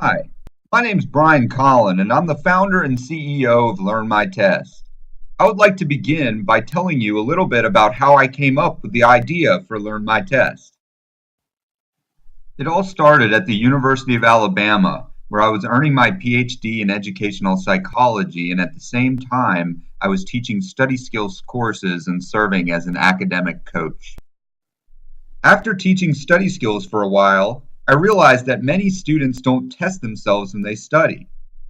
Hi, my name's Brian Collin, and I'm the founder and CEO of Learn My Test. I would like to begin by telling you a little bit about how I came up with the idea for Learn My Test. It all started at the University of Alabama, where I was earning my PhD in educational psychology, and at the same time, I was teaching study skills courses and serving as an academic coach. After teaching study skills for a while, I realized that many students don't test themselves when they study.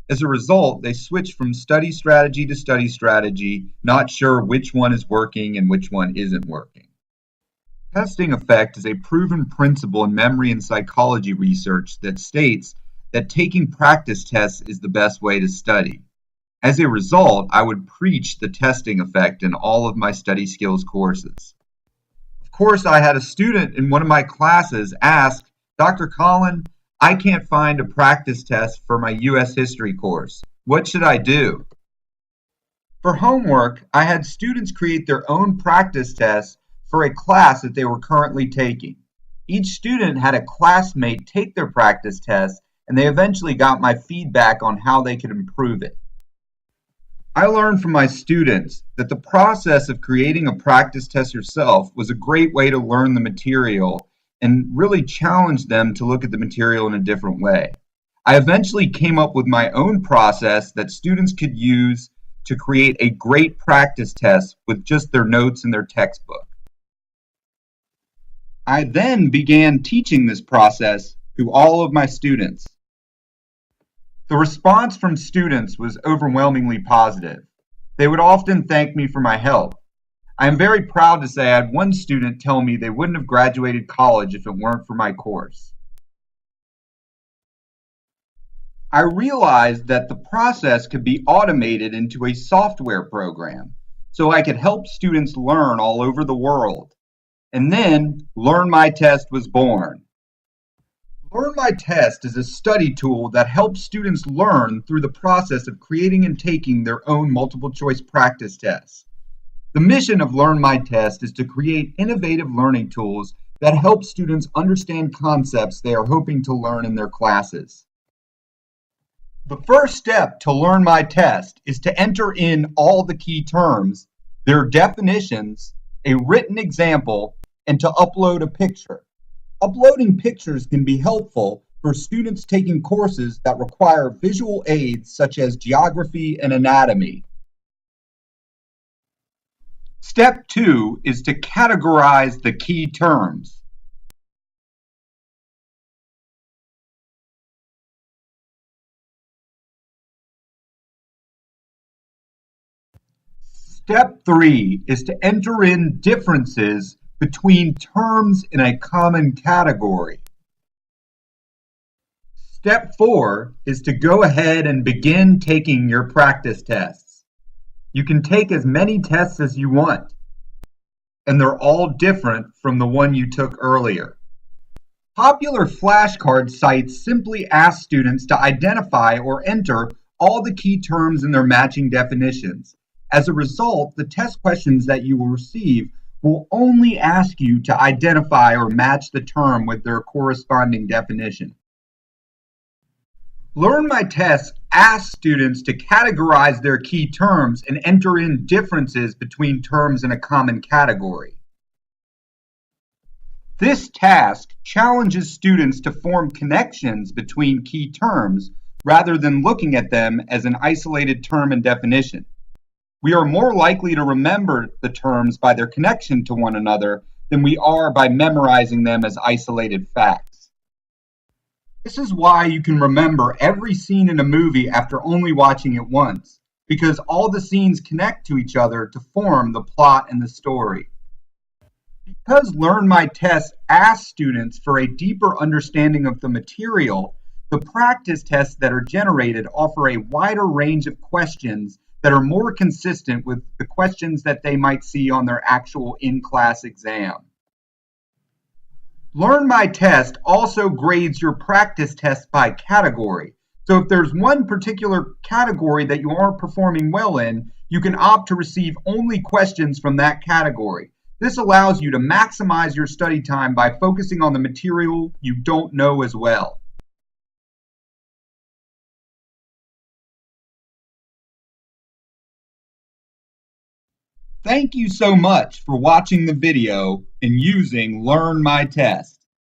As a result, they switch from study strategy to study strategy, not sure which one is working and which one isn't working. Testing effect is a proven principle in memory and psychology research that states that taking practice tests is the best way to study. As a result, I would preach the testing effect in all of my study skills courses. Of course, I had a student in one of my classes ask, "Dr. Collin, I can't find a practice test for my U.S. history course. What should I do?" For homework, I had students create their own practice tests for a class that they were currently taking. Each student had a classmate take their practice test, and they eventually got my feedback on how they could improve it. I learned from my students that the process of creating a practice test yourself was a great way to learn the material and really challenged them to look at the material in a different way. I eventually came up with my own process that students could use to create a great practice test with just their notes and their textbook. I then began teaching this process to all of my students. The response from students was overwhelmingly positive. They would often thank me for my help. I am very proud to say I had one student tell me they wouldn't have graduated college if it weren't for my course. I realized that the process could be automated into a software program, so I could help students learn all over the world. And then Learn My Test was born. Learn My Test is a study tool that helps students learn through the process of creating and taking their own multiple choice practice tests. The mission of Learn My Test is to create innovative learning tools that help students understand concepts they are hoping to learn in their classes. The first step to Learn My Test is to enter in all the key terms, their definitions, a written example, and to upload a picture. Uploading pictures can be helpful for students taking courses that require visual aids such as geography and anatomy. Step 2 is to categorize the key terms. Step 3 is to enter in differences between terms in a common category. Step 4 is to go ahead and begin taking your practice tests. You can take as many tests as you want, and they're all different from the one you took earlier. Popular flashcard sites simply ask students to identify or enter all the key terms in their matching definitions. As a result, the test questions that you will receive will only ask you to identify or match the term with their corresponding definition. Learn My Test asks students to categorize their key terms and enter in differences between terms in a common category. This task challenges students to form connections between key terms rather than looking at them as an isolated term and definition. We are more likely to remember the terms by their connection to one another than we are by memorizing them as isolated facts. This is why you can remember every scene in a movie after only watching it once, because all the scenes connect to each other to form the plot and the story. Because Learn My Test asks students for a deeper understanding of the material, the practice tests that are generated offer a wider range of questions that are more consistent with the questions that they might see on their actual in-class exam. Learn My Test also grades your practice tests by category. So if there's one particular category that you aren't performing well in, you can opt to receive only questions from that category. This allows you to maximize your study time by focusing on the material you don't know as well. Thank you so much for watching the video and using Learn My Test.